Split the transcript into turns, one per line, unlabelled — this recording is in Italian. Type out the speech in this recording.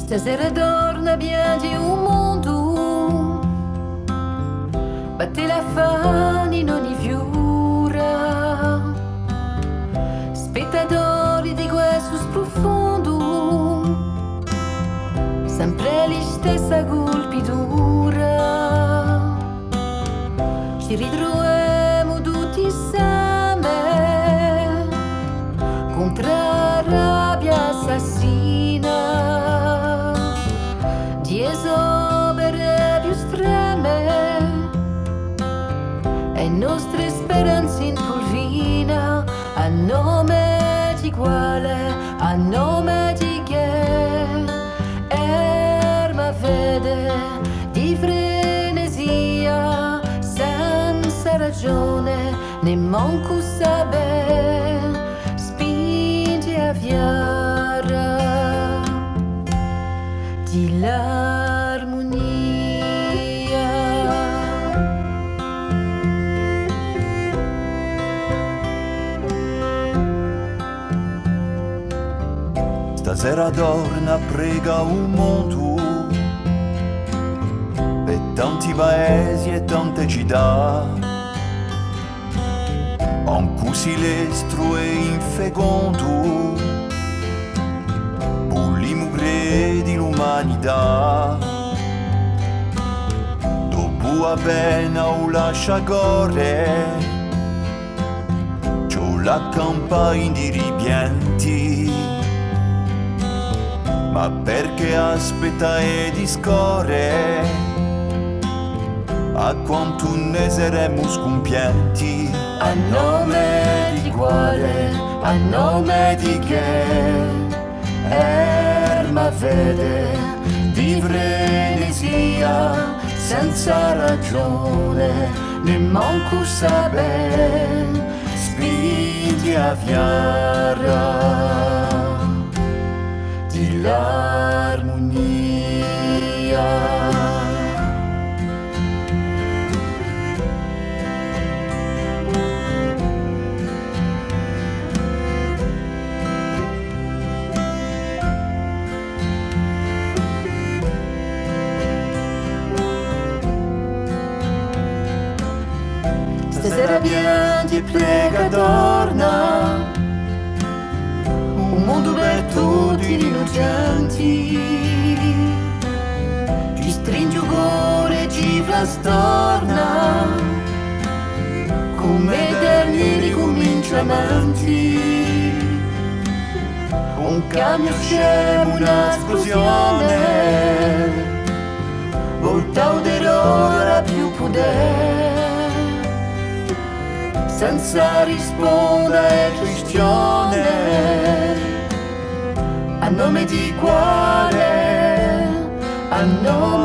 Stasera torna piange un mondo, batte la fame in ogni fiura, spettatori di questo sprofondo, sempre la stessa colpitura. Ci ritroviamo tutti insieme contro la rabbia assassina di esopere più estreme e nostre speranze in polvina, a nome di quale, a nome di che erma vede di frenesia senza ragione né manco saper spinge a fiara di l'armonia.
Stasera torna prega un mondo per tanti paesi e tante città, un silestro e infecondo pulimugre di l'umanità. Dopo appena o lascia correre c'ho la campagna di ripianti, ma perché aspetta e discorre a quanto ne saremo scompianti.
A nome di quale, a nome di che erma vede di frenesia senza ragione né manco saper spingi a fiara di l'armonia. Stasera piange e prega torna un mondo per tutti gli innocenti, ci stringe il cuore e ci frastorna come eterni ricominciamenti. Un cambio scemo, un'esplosione, voltato d'errore a più potere, senza rispondere questione, a nome di quale, a nome